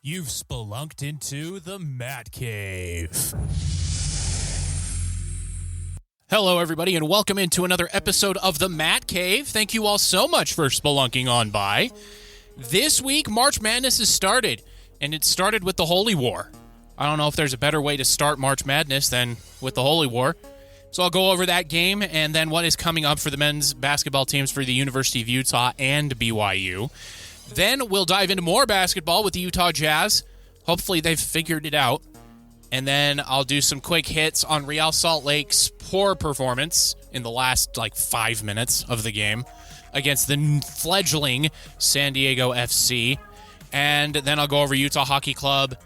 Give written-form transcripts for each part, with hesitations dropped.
You've spelunked into the Matt Cave. Hello, everybody, and welcome into another episode of the Matt Cave. Thank you all so much for spelunking on by. This week, March Madness has started, and it started with the Holy War. I don't know if there's a better way to start March Madness than with the Holy War. So I'll go over that game and then what is coming up for the men's basketball teams for the University of Utah and BYU. Then we'll dive into more basketball with the Utah Jazz. Hopefully they've figured it out. And then I'll do some quick hits on Real Salt Lake's poor performance in the last 5 minutes of the game against the fledgling San Diego FC. And then I'll go over Utah Hockey Club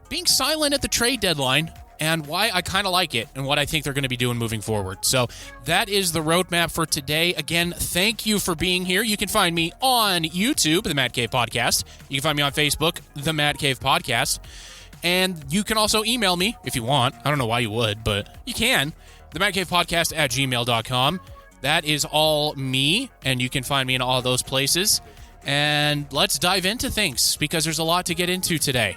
being silent at the trade deadline and why I kind of like it and what I think they're going to be doing moving forward. So that is the roadmap for today. Again, thank you for being here. You can find me on YouTube, The Matt Cave Podcast. You can find me on Facebook, The Matt Cave Podcast. And you can also email me if you want. I don't know why you would, but you can. TheMattCavePodcast@gmail.com. That is all me, and you can find me in all those places. And let's dive into things because there's a lot to get into today.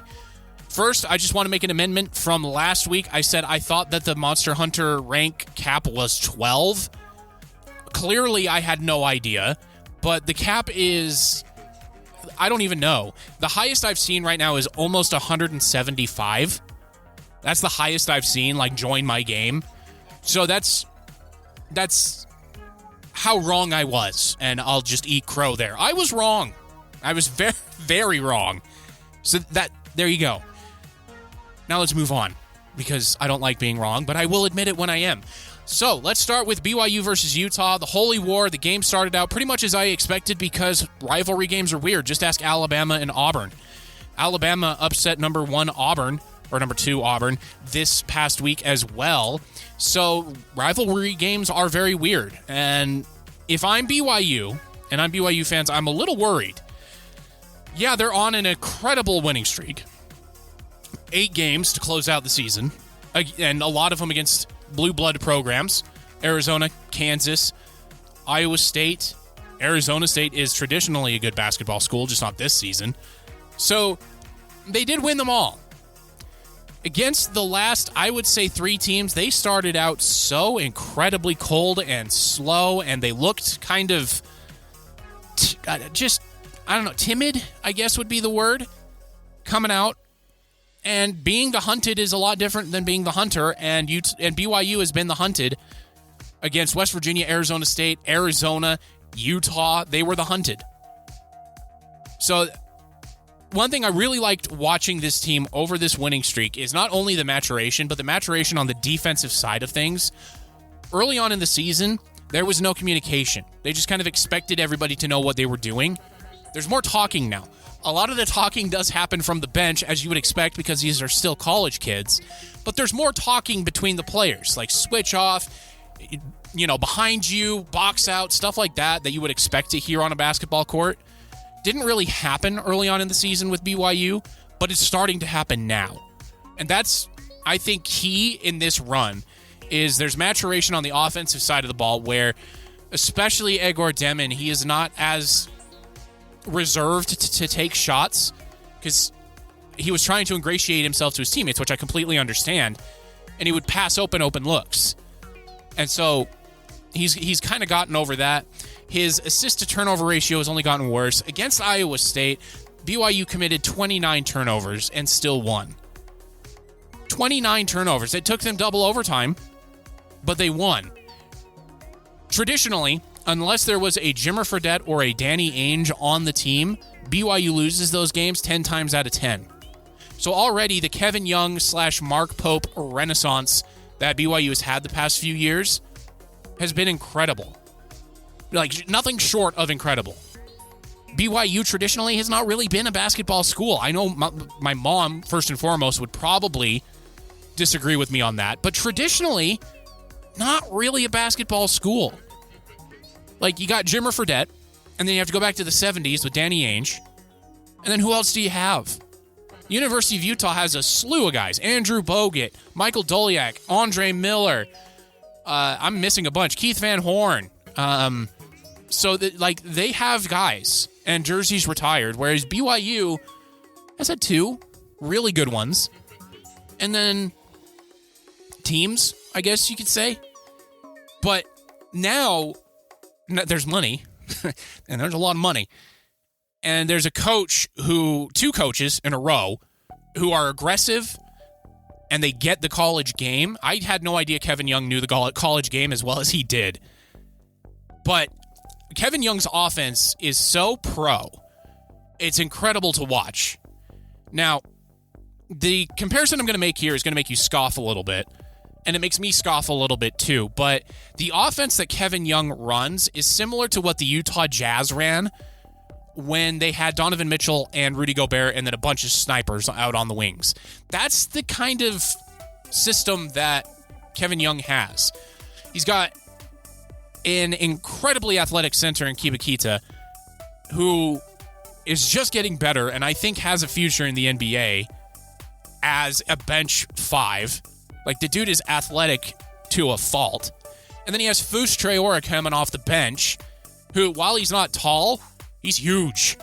First, I just want to make an amendment from last week. I said I thought that the Monster Hunter rank cap was 12. Clearly, I had no idea, but the cap is, I don't even know. The highest I've seen right now is almost 175. That's the highest I've seen, join my game. So that's how wrong I was, and I'll just eat crow there. I was wrong. I was very, very wrong. So there you go. Now let's move on, because I don't like being wrong, but I will admit it when I am. So let's start with BYU versus Utah, the Holy War. The game started out pretty much as I expected because rivalry games are weird. Just ask Alabama and Auburn. Alabama upset number 1 Auburn, or number 2 Auburn, this past week as well. So rivalry games are very weird. And if I'm BYU, and I'm BYU fans, I'm a little worried. Yeah, they're on an incredible winning streak. 8 games to close out the season, and a lot of them against blue blood programs. Arizona, Kansas, Iowa State. Arizona State is traditionally a good basketball school, just not this season. So they did win them all. Against the last, I would say, 3 teams, they started out so incredibly cold and slow, and they looked kind of timid, I guess would be the word, coming out. And being the hunted is a lot different than being the hunter, and BYU has been the hunted against West Virginia, Arizona State, Arizona, Utah. They were the hunted. So one thing I really liked watching this team over this winning streak is not only the maturation, but the maturation on the defensive side of things. Early on in the season, there was no communication. They just kind of expected everybody to know what they were doing. There's more talking now. A lot of the talking does happen from the bench, as you would expect, because these are still college kids. But there's more talking between the players, like switch off, behind you, box out, stuff like that you would expect to hear on a basketball court. Didn't really happen early on in the season with BYU, but it's starting to happen now. And that's, I think, key in this run, is there's maturation on the offensive side of the ball where, especially Egor Demin, he is not as reserved to take shots because he was trying to ingratiate himself to his teammates, which I completely understand, and he would pass open looks. And so he's kind of gotten over that. His assist-to-turnover ratio has only gotten worse. Against Iowa State, BYU committed 29 turnovers and still won. 29 turnovers. It took them double overtime, but they won. Traditionally, unless there was a Jimmer Fredette or a Danny Ainge on the team, BYU loses those games 10 times out of 10. So already the Kevin Young / Mark Pope renaissance that BYU has had the past few years has been incredible. Nothing short of incredible. BYU traditionally has not really been a basketball school. I know my mom, first and foremost, would probably disagree with me on that, but traditionally, not really a basketball school. You got Jimmer Fredette, and then you have to go back to the 70s with Danny Ainge. And then who else do you have? University of Utah has a slew of guys. Andrew Bogut, Michael Doliak, Andre Miller. I'm missing a bunch. Keith Van Horn. So they have guys, and Jersey's retired, whereas BYU has had 2, really good ones, and then teams, I guess you could say. But now there's money, and there's a lot of money. And there's two coaches in a row who are aggressive, and they get the college game. I had no idea Kevin Young knew the college game as well as he did. But Kevin Young's offense is so pro. It's incredible to watch. Now, the comparison I'm going to make here is going to make you scoff a little bit, and it makes me scoff a little bit too. But the offense that Kevin Young runs is similar to what the Utah Jazz ran when they had Donovan Mitchell and Rudy Gobert and then a bunch of snipers out on the wings. That's the kind of system that Kevin Young has. He's got an incredibly athletic center in Kibakita who is just getting better and I think has a future in the NBA as a bench 5. Like, the dude is athletic to a fault. And then he has Fus Traore coming off the bench, who, while he's not tall, he's huge.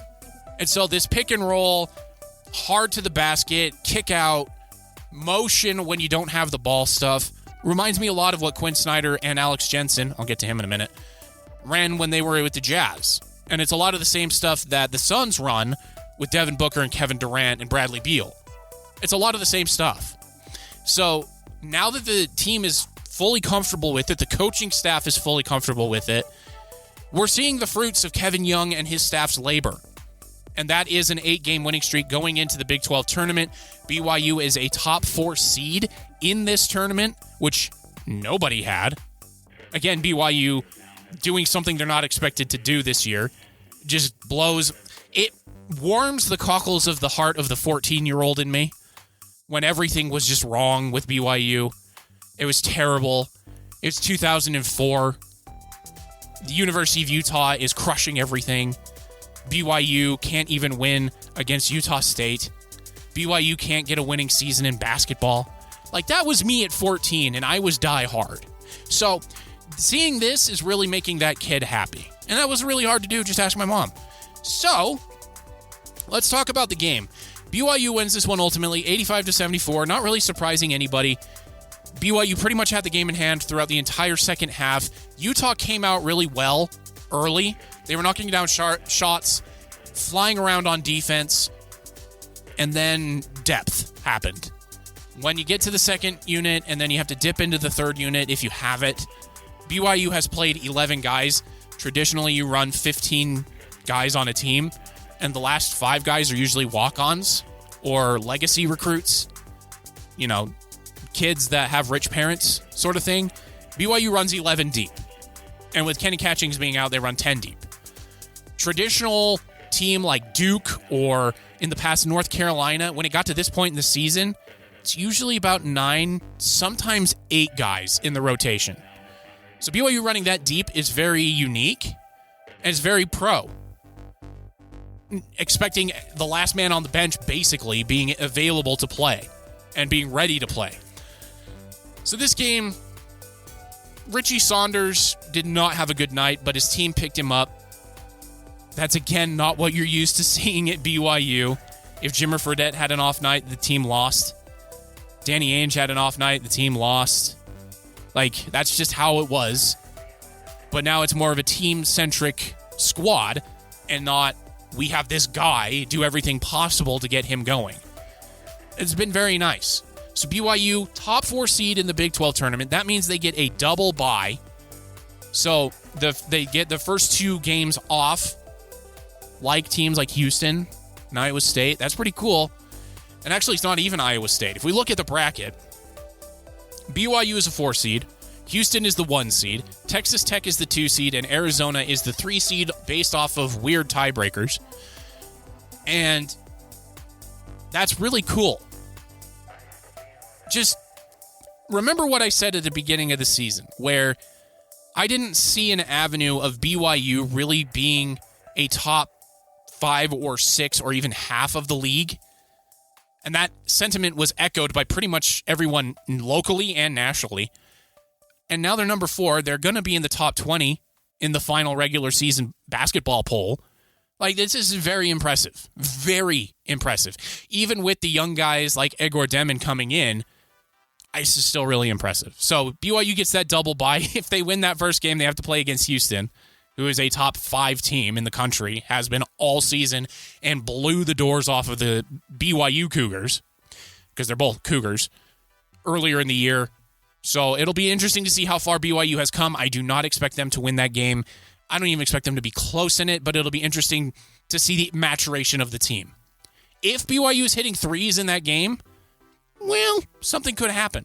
And so this pick and roll, hard to the basket, kick out, motion when you don't have the ball stuff reminds me a lot of what Quinn Snyder and Alex Jensen, I'll get to him in a minute, ran when they were with the Jazz. And it's a lot of the same stuff that the Suns run with Devin Booker and Kevin Durant and Bradley Beal. It's a lot of the same stuff. So now that the team is fully comfortable with it, the coaching staff is fully comfortable with it, we're seeing the fruits of Kevin Young and his staff's labor. And that is an 8-game winning streak going into the Big 12 tournament. BYU is a top 4 seed in this tournament, which nobody had. Again, BYU doing something they're not expected to do this year just blows. It warms the cockles of the heart of the 14-year-old in me when everything was just wrong with BYU. It was terrible. It was 2004. The University of Utah is crushing everything. BYU can't even win against Utah State. BYU can't get a winning season in basketball. Like, that was me at 14, and I was die hard. So, seeing this is really making that kid happy. And that was really hard to do, just ask my mom. So, let's talk about the game. BYU wins this one ultimately, 85-74, not really surprising anybody. BYU pretty much had the game in hand throughout the entire second half. Utah came out really well early. They were knocking down shots, flying around on defense, and then depth happened. When you get to the second unit, and then you have to dip into the third unit if you have it. BYU has played 11 guys. Traditionally, you run 15 guys on a team, and the last 5 guys are usually walk-ons or legacy recruits. You know, kids that have rich parents sort of thing. BYU runs 11 deep. And with Kenny Catchings being out, they run 10 deep. Traditional team like Duke or in the past North Carolina, when it got to this point in the season, it's usually about 9, sometimes 8 guys in the rotation. So BYU running that deep is very unique and it's very pro. Expecting the last man on the bench basically being available to play and being ready to play. So this game, Richie Saunders did not have a good night, but his team picked him up. That's, again, not what you're used to seeing at BYU. If Jimmer Fredette had an off night, the team lost. Danny Ainge had an off night, the team lost. Like, that's just how it was. But now it's more of a team-centric squad and not, we have this guy, do everything possible to get him going. It's been very nice. So BYU, top 4 seed in the Big 12 tournament. That means they get a double bye. So they get the first 2 games off, like teams like Houston and Iowa State. That's pretty cool. And actually, it's not even Iowa State. If we look at the bracket, BYU is a 4 seed. Houston is the 1 seed. Texas Tech is the 2 seed. And Arizona is the 3 seed based off of weird tiebreakers. And that's really cool. Just remember what I said at the beginning of the season, where I didn't see an avenue of BYU really being a top 5 or 6 or even half of the league. And that sentiment was echoed by pretty much everyone locally and nationally. And now they're number 4. They're going to be in the top 20 in the final regular season basketball poll. Like, this is very impressive. Very impressive. Even with the young guys like Egor Demin coming in, this is still really impressive. So BYU gets that double bye. If they win that first game, they have to play against Houston, who is a top 5 team in the country, has been all season, and blew the doors off of the BYU Cougars, because they're both Cougars, earlier in the year. So it'll be interesting to see how far BYU has come. I do not expect them to win that game. I don't even expect them to be close in it, but it'll be interesting to see the maturation of the team. If BYU is hitting threes in that game, well, something could happen.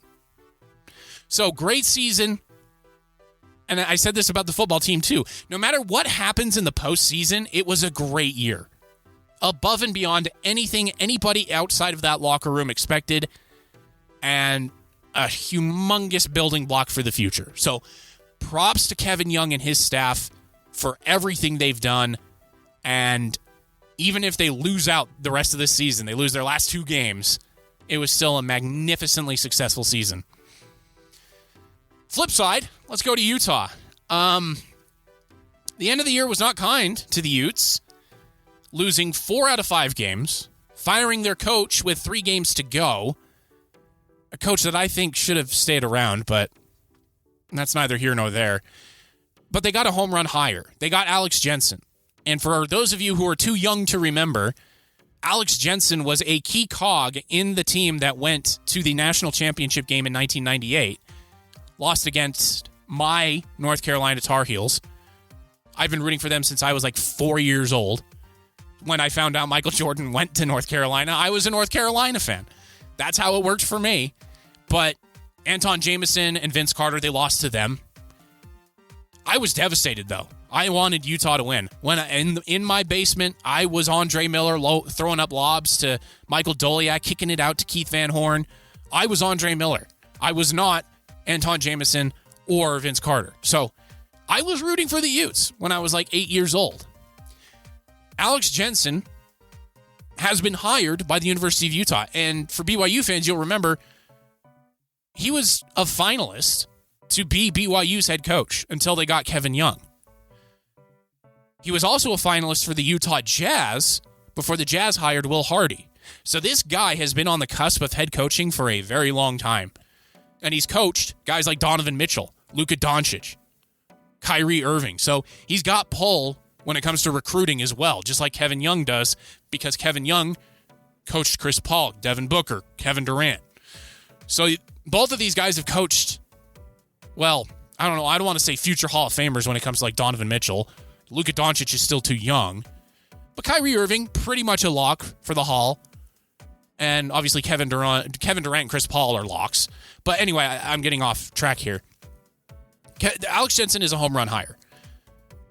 So great season. And I said this about the football team too. No matter what happens in the postseason, it was a great year. Above and beyond anything anybody outside of that locker room expected, and a humongous building block for the future. So props to Kevin Young and his staff for everything they've done. And even if they lose out the rest of this season, they lose their last 2 games, it was still a magnificently successful season. Flip side, let's go to Utah. The end of the year was not kind to the Utes, losing 4 out of 5 games, firing their coach with 3 games to go. A coach that I think should have stayed around, but that's neither here nor there. But they got a home run hire. They got Alex Jensen. And for those of you who are too young to remember, Alex Jensen was a key cog in the team that went to the national championship game in 1998. Lost against my North Carolina Tar Heels. I've been rooting for them since I was like 4 years old. When I found out Michael Jordan went to North Carolina, I was a North Carolina fan. That's how it worked for me. But Anton Jameson and Vince Carter, they lost to them. I was devastated, though. I wanted Utah to win. When in my basement, I was Andre Miller throwing up lobs to Michael Doliak, kicking it out to Keith Van Horn. I was Andre Miller. I was not Anton Jameson or Vince Carter. So I was rooting for the Utes when I was like 8 years old. Alex Jensen has been hired by the University of Utah. And for BYU fans, you'll remember he was a finalist to be BYU's head coach until they got Kevin Young. He was also a finalist for the Utah Jazz before the Jazz hired Will Hardy. So this guy has been on the cusp of head coaching for a very long time. And he's coached guys like Donovan Mitchell, Luka Doncic, Kyrie Irving. So he's got pull when it comes to recruiting as well, just like Kevin Young does, because Kevin Young coached Chris Paul, Devin Booker, Kevin Durant. So both of these guys have coached, well, I don't know, I don't want to say future Hall of Famers when it comes to like Donovan Mitchell. Luka Doncic is still too young. But Kyrie Irving, pretty much a lock for the Hall. And obviously Kevin Durant and Chris Paul are locks. But anyway, I'm getting off track here. Alex Jensen is a home run hire.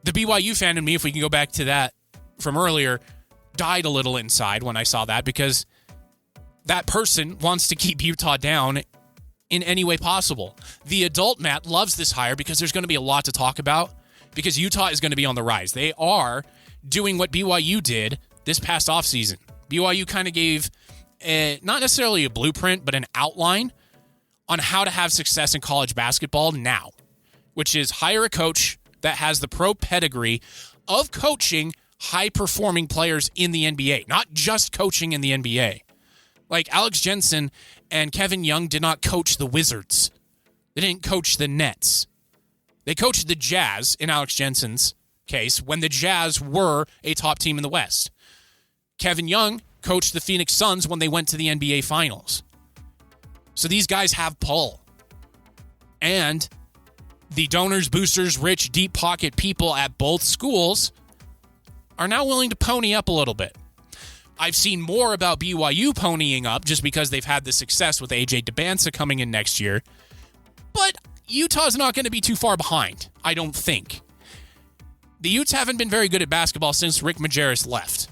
The BYU fan in me, if we can go back to that from earlier, died a little inside when I saw that, because that person wants to keep Utah down in any way possible. The adult Matt loves this hire because there's going to be a lot to talk about, because Utah is going to be on the rise. They are doing what BYU did this past offseason. BYU kind of gave not necessarily a blueprint, but an outline on how to have success in college basketball now, which is hire a coach that has the pro pedigree of coaching high-performing players in the NBA, not just coaching in the NBA. Like Alex Jensen and Kevin Young did not coach the Wizards. They didn't coach the Nets. They coached the Jazz, in Alex Jensen's case, when the Jazz were a top team in the West. Kevin Young coached the Phoenix Suns when they went to the NBA Finals. So these guys have pull. And the donors, boosters, rich, deep pocket people at both schools are now willing to pony up a little bit. I've seen more about BYU ponying up just because they've had the success with AJ DeBansa coming in next year. But Utah's not going to be too far behind, I don't think. The Utes haven't been very good at basketball since Rick Majerus left.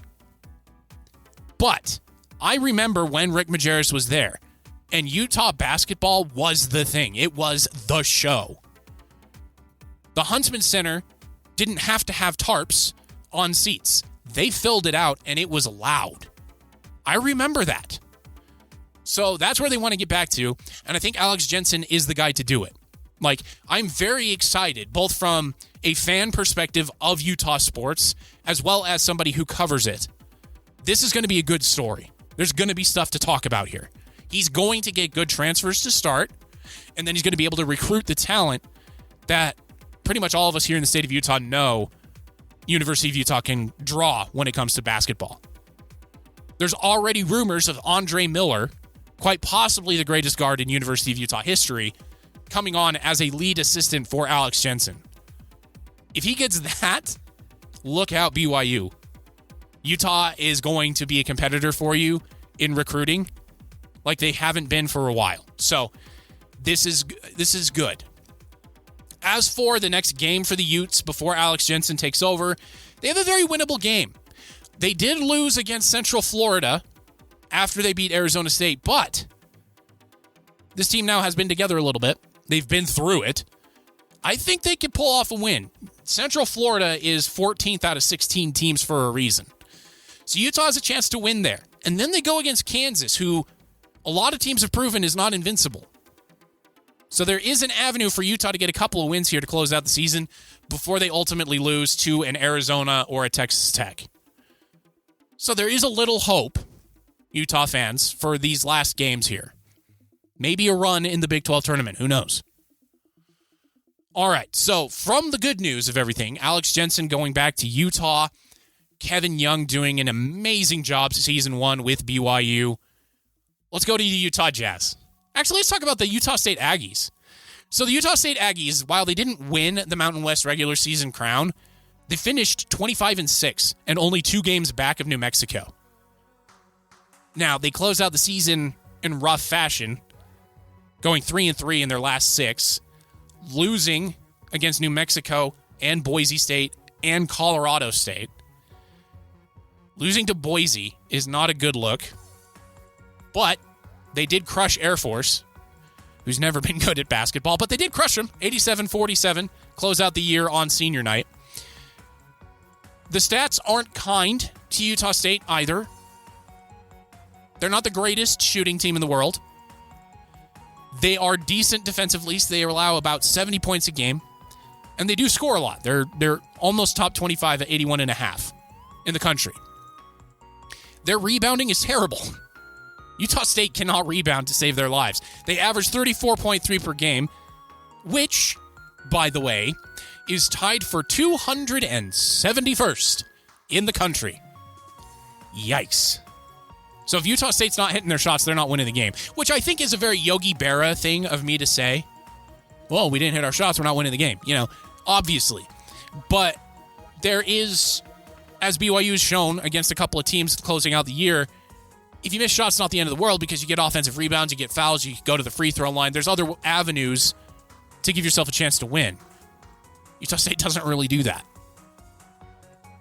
But I remember when Rick Majerus was there, and Utah basketball was the thing. It was the show. The Huntsman Center didn't have to have tarps on seats. They filled it out, and it was loud. I remember that. So that's where they want to get back to, and I think Alex Jensen is the guy to do it. Like, I'm very excited, both from a fan perspective of Utah sports, as well as somebody who covers it, this is going to be a good story. There's going to be stuff to talk about here. He's going to get good transfers to start, and then he's going to be able to recruit the talent that pretty much all of us here in the state of Utah know University of Utah can draw when it comes to basketball. There's already rumors of Andre Miller, quite possibly the greatest guard in University of Utah history, coming on as a lead assistant for Alex Jensen. If he gets that, look out, BYU. Utah is going to be a competitor for you in recruiting like they haven't been for a while. So this is good. As for the next game for the Utes before Alex Jensen takes over, they have a very winnable game. They did lose against Central Florida after they beat Arizona State, but this team now has been together a little bit. They've been through it. I think they could pull off a win. Central Florida is 14th out of 16 teams for a reason. So Utah has a chance to win there. And then they go against Kansas, who a lot of teams have proven is not invincible. So there is an avenue for Utah to get a couple of wins here to close out the season before they ultimately lose to an Arizona or a Texas Tech. So there is a little hope, Utah fans, for these last games here. Maybe a run in the Big 12 tournament. Who knows? All right, so from the good news of everything, Alex Jensen going back to Utah, Kevin Young doing an amazing job season 1 with BYU. Let's go to the Utah Jazz. Actually, let's talk about the Utah State Aggies. So the Utah State Aggies, while they didn't win the Mountain West regular season crown, they finished 25-6 and only 2 games back of New Mexico. Now, they closed out the season in rough fashion, going 3-3 in their last 6, losing against New Mexico and Boise State and Colorado State. Losing to Boise is not a good look, but they did crush Air Force, who's never been good at basketball, but they did crush them, 87-47, close out the year on senior night. The stats aren't kind to Utah State either. They're not the greatest shooting team in the world. They are decent defensively, so they allow about 70 points a game, and they do score a lot. They're almost top 25 at 81.5 in the country. Their rebounding is terrible. Utah State cannot rebound to save their lives. They average 34.3 per game, which, by the way, is tied for 271st in the country. Yikes. So if Utah State's not hitting their shots, they're not winning the game, which I think is a very Yogi Berra thing of me to say. Well, we didn't hit our shots, we're not winning the game. Obviously. But there is, as BYU's shown against a couple of teams closing out the year, if you miss shots, it's not the end of the world because you get offensive rebounds, you get fouls, you go to the free throw line. There's other avenues to give yourself a chance to win. Utah State doesn't really do that.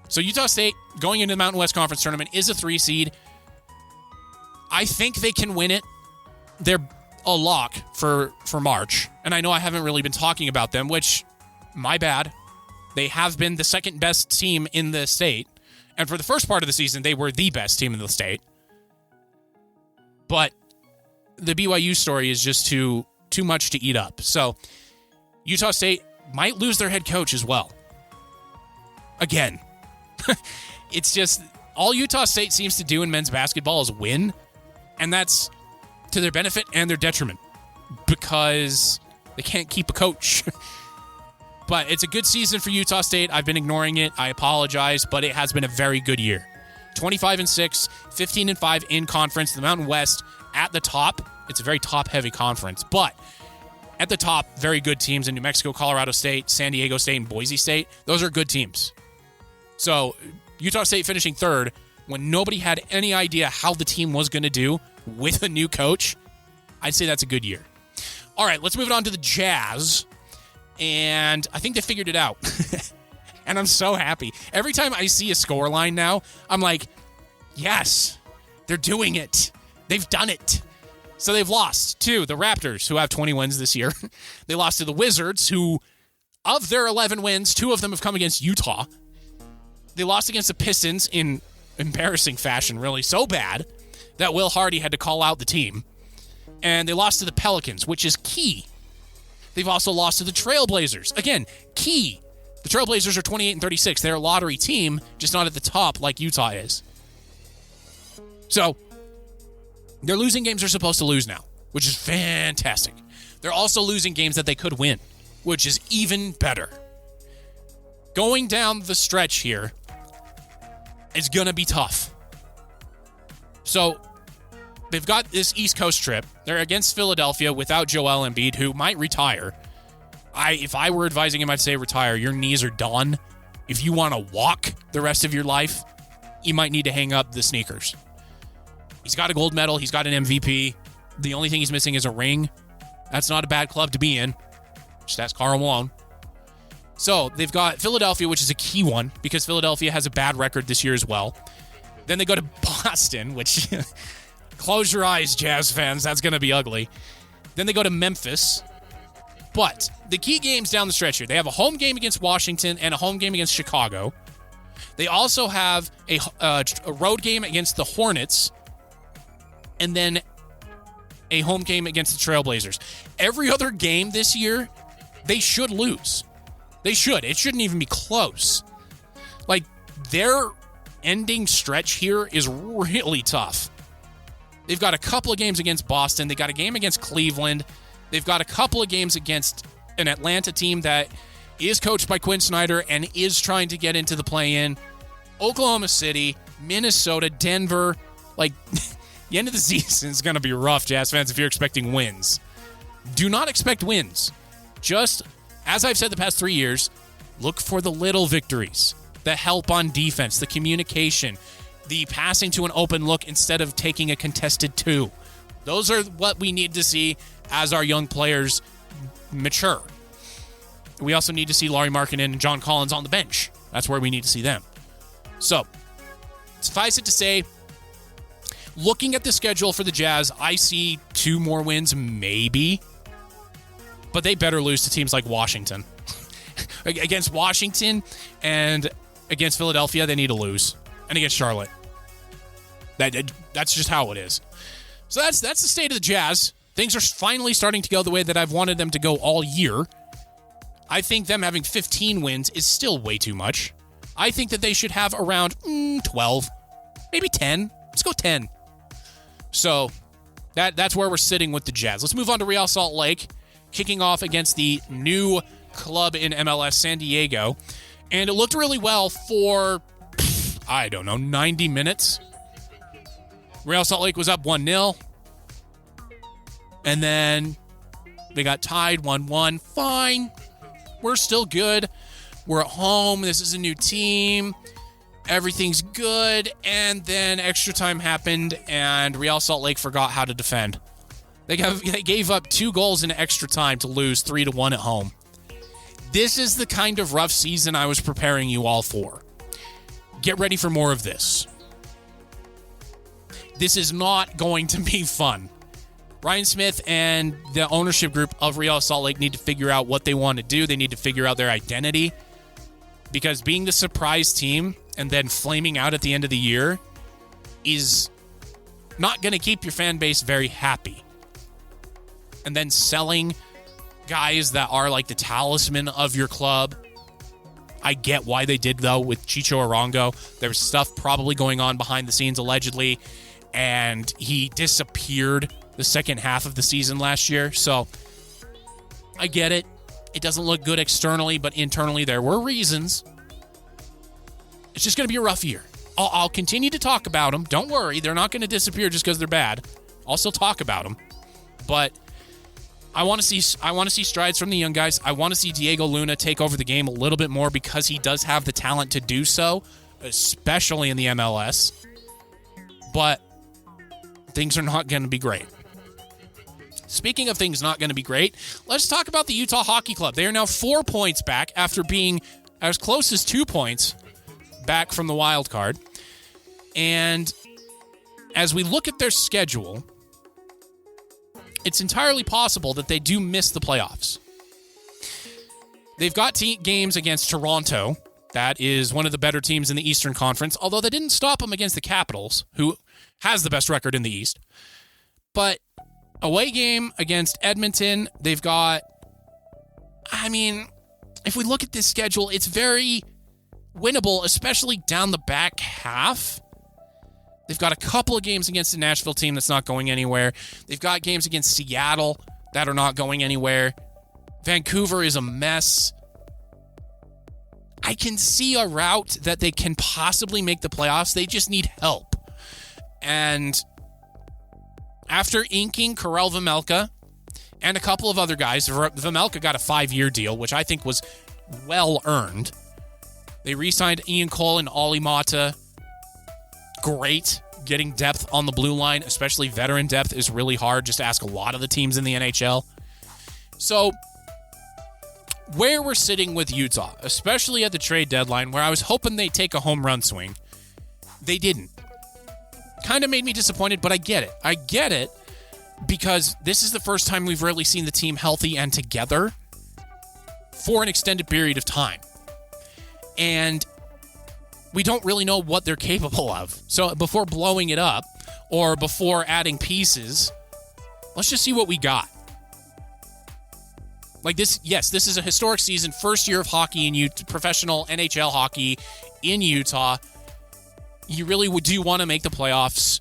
So Utah State, going into the Mountain West Conference Tournament, is a 3 seed. I think they can win it. They're a lock for March. And I know I haven't really been talking about them, which, my bad. They have been the second best team in the state. And for the first part of the season, they were the best team in the state. But the BYU story is just too much to eat up. So Utah State might lose their head coach as well. Again, it's just all Utah State seems to do in men's basketball is win. And that's to their benefit and their detriment because they can't keep a coach. But it's a good season for Utah State. I've been ignoring it. I apologize, but it has been a very good year. 25-6, 15-5 in conference. The Mountain West at the top. It's a very top-heavy conference, but at the top, very good teams in New Mexico, Colorado State, San Diego State, and Boise State. Those are good teams. So Utah State finishing third when nobody had any idea how the team was going to do with a new coach. I'd say that's a good year. All right, let's move it on to the Jazz. And I think they figured it out. And I'm so happy. Every time I see a score line now, I'm like, yes, they're doing it. They've done it. So they've lost to the Raptors, who have 20 wins this year. They lost to the Wizards, who, of their 11 wins, 2 of them have come against Utah. They lost against the Pistons in embarrassing fashion, really so bad that Will Hardy had to call out the team. And they lost to the Pelicans, which is key. They've also lost to the Trailblazers. Again, key. The Trailblazers are 28 and 36. They're a lottery team, just not at the top like Utah is. So, they're losing games they're supposed to lose now, which is fantastic. They're also losing games that they could win, which is even better. Going down the stretch here is going to be tough. So, they've got this East Coast trip. They're against Philadelphia without Joel Embiid, who might retire. If I were advising him, I'd say retire. Your knees are done. If you want to walk the rest of your life, you might need to hang up the sneakers. He's got a gold medal. He's got an MVP. The only thing he's missing is a ring. That's not a bad club to be in. Just ask Karl Malone. So they've got Philadelphia, which is a key one because Philadelphia has a bad record this year as well. Then they go to Boston, which close your eyes, Jazz fans. That's going to be ugly. Then they go to Memphis. But the key games down the stretch here, they have a home game against Washington and a home game against Chicago. They also have a road game against the Hornets and then a home game against the Trailblazers. Every other game this year, they should lose. They should. It shouldn't even be close. Like, their ending stretch here is really tough. They've got a couple of games against Boston. They got a game against Cleveland. They've got a couple of games against an Atlanta team that is coached by Quinn Snyder and is trying to get into the play-in. Oklahoma City, Minnesota, Denver. Like, the end of the season is going to be rough, Jazz fans, if you're expecting wins. Do not expect wins. Just, as I've said the past 3 years, look for the little victories. The help on defense, the communication, the passing to an open look instead of taking a contested two. Those are what we need to see as our young players mature. We also need to see Lauri Markkanen and John Collins on the bench. That's where we need to see them. So, suffice it to say, looking at the schedule for the Jazz, I see 2 more wins, maybe. But they better lose to teams like Washington. Against Washington and against Philadelphia, they need to lose. And against Charlotte. That's just how it is. So that's the state of the Jazz. Things are finally starting to go the way that I've wanted them to go all year. I think them having 15 wins is still way too much. I think that they should have around 12, maybe 10. Let's go 10. So that's where we're sitting with the Jazz. Let's move on to Real Salt Lake, kicking off against the new club in MLS, San Diego. And it looked really well for, 90 minutes. Real Salt Lake was up 1-0. And then they got tied 1-1. Fine. We're still good. We're at home. This is a new team. Everything's good. And then extra time happened, and Real Salt Lake forgot how to defend. They gave up 2 goals in extra time to lose 3-1 at home. This is the kind of rough season I was preparing you all for. Get ready for more of this. This is not going to be fun. Ryan Smith and the ownership group of Real Salt Lake need to figure out what they want to do. They need to figure out their identity. Because being the surprise team and then flaming out at the end of the year is not going to keep your fan base very happy. And then selling guys that are like the talisman of your club. I get why they did, though, with Chicho Arango. There was stuff probably going on behind the scenes, allegedly, and he disappeared the second half of the season last year. So I get it. It doesn't look good externally, but internally there were reasons. It's just going to be a rough year. I'll continue to talk about them. Don't worry. They're not going to disappear just because they're bad. I'll still talk about them. But I want to see strides from the young guys. I want to see Diego Luna take over the game a little bit more because he does have the talent to do so, especially in the MLS. But things are not going to be great. Speaking of things not going to be great, let's talk about the Utah Hockey Club. They are now 4 points back after being as close as 2 points back from the wild card. And as we look at their schedule, it's entirely possible that they do miss the playoffs. They've got games against Toronto. That is one of the better teams in the Eastern Conference, although they didn't stop them against the Capitals, who has the best record in the East. But away game against Edmonton, they've got, if we look at this schedule, it's very winnable, especially down the back half. They've got a couple of games against the Nashville team that's not going anywhere. They've got games against Seattle that are not going anywhere. Vancouver is a mess. I can see a route that they can possibly make the playoffs. They just need help. And after inking Karel Vejmelka and a couple of other guys, Vejmelka got a 5-year deal, which I think was well earned. They re-signed Ian Cole and Ollie Mata. Great. Getting depth on the blue line, especially veteran depth, is really hard. Just ask a lot of the teams in the NHL. So, where we're sitting with Utah, especially at the trade deadline, where I was hoping they'd take a home run swing, they didn't. Kind of made me disappointed, but I get it. I get it because this is the first time we've really seen the team healthy and together for an extended period of time. And we don't really know what they're capable of. So before blowing it up or before adding pieces, let's just see what we got. Like this, yes, this is a historic season, first year of hockey in professional NHL hockey in Utah. You really do want to make the playoffs,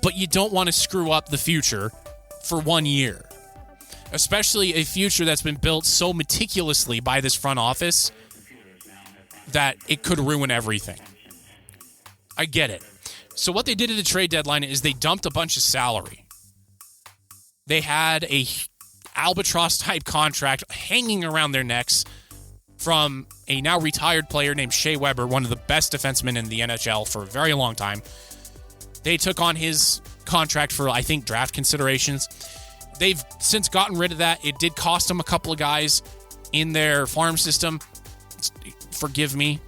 but you don't want to screw up the future for 1 year, especially a future that's been built so meticulously by this front office that it could ruin everything. I get it. So what they did at the trade deadline is they dumped a bunch of salary. They had a albatross-type contract hanging around their necks from a now retired player named Shea Weber, one of the best defensemen in the NHL for a very long time. They took on his contract for, I think, draft considerations. They've since gotten rid of that. It did cost them a couple of guys in their farm system. Forgive me,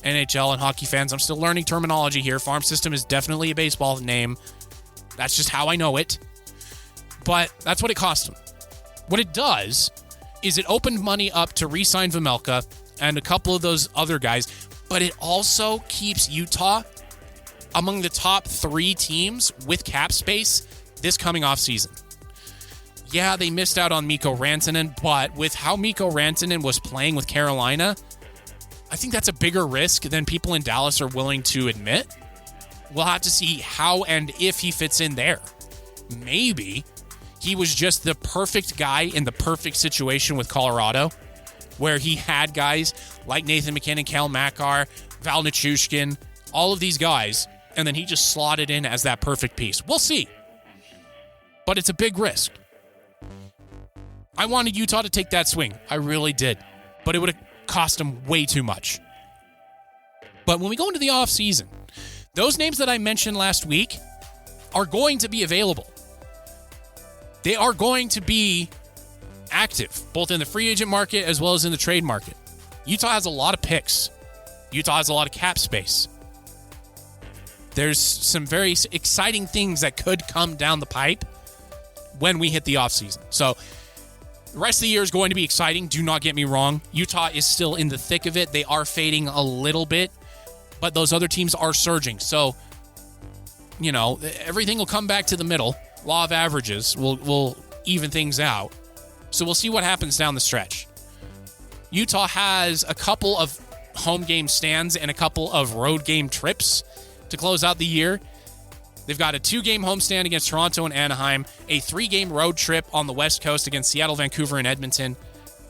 NHL and hockey fans. I'm still learning terminology here. Farm system is definitely a baseball name. That's just how I know it. But that's what it cost them. What it does is it opened money up to re-sign Vejmelka and a couple of those other guys, but it also keeps Utah among the top 3 teams with cap space this coming off season. Yeah, they missed out on Mikko Rantanen, but with how Mikko Rantanen was playing with Carolina, I think that's a bigger risk than people in Dallas are willing to admit. We'll have to see how and if he fits in there. Maybe he was just the perfect guy in the perfect situation with Colorado, where he had guys like Nathan McKinnon, Cal Makar, Val Nichushkin, all of these guys, and then he just slotted in as that perfect piece. We'll see. But it's a big risk. I wanted Utah to take that swing. I really did. But it would have cost them way too much. But when we go into the offseason, those names that I mentioned last week are going to be available. They are going to be active, both in the free agent market as well as in the trade market. Utah has a lot of picks. Utah has a lot of cap space. There's some very exciting things that could come down the pipe when we hit the offseason. So the rest of the year is going to be exciting. Do not get me wrong. Utah is still in the thick of it. They are fading a little bit, but those other teams are surging. So, you know, everything will come back to the middle. Law of averages will even things out. So we'll see what happens down the stretch. Utah has a couple of home game stands and a couple of road game trips to close out the year. They've got a 2-game homestand against Toronto and Anaheim, a 3-game road trip on the West Coast against Seattle, Vancouver, and Edmonton,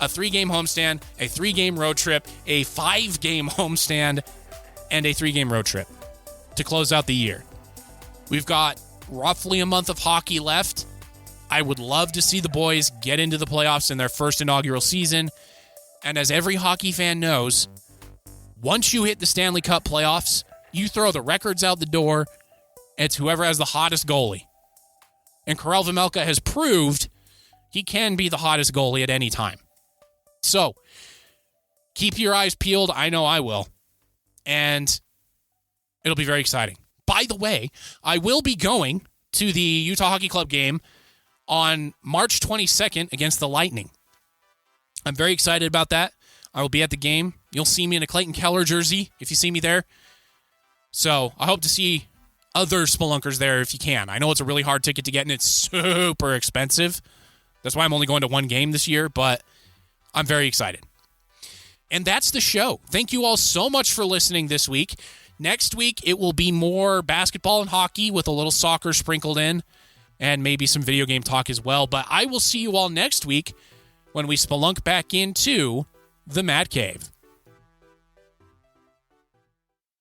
a 3-game homestand, a 3-game road trip, a 5-game homestand, and a 3-game road trip to close out the year. We've got roughly a month of hockey left. I would love to see the boys get into the playoffs in their first inaugural season. And as every hockey fan knows, once you hit the Stanley Cup playoffs, you throw the records out the door. It's whoever has the hottest goalie. And Karel Vejmelka has proved he can be the hottest goalie at any time. So, keep your eyes peeled. I know I will. And it'll be very exciting. By the way, I will be going to the Utah Hockey Club game on March 22nd against the Lightning. I'm very excited about that. I will be at the game. You'll see me in a Clayton Keller jersey if you see me there. So, I hope to see other Spelunkers there if you can. I know it's a really hard ticket to get, and it's super expensive. That's why I'm only going to 1 game this year, but I'm very excited. And that's the show. Thank you all so much for listening this week. Next week, it will be more basketball and hockey with a little soccer sprinkled in and maybe some video game talk as well. But I will see you all next week when we spelunk back into the Mad Cave.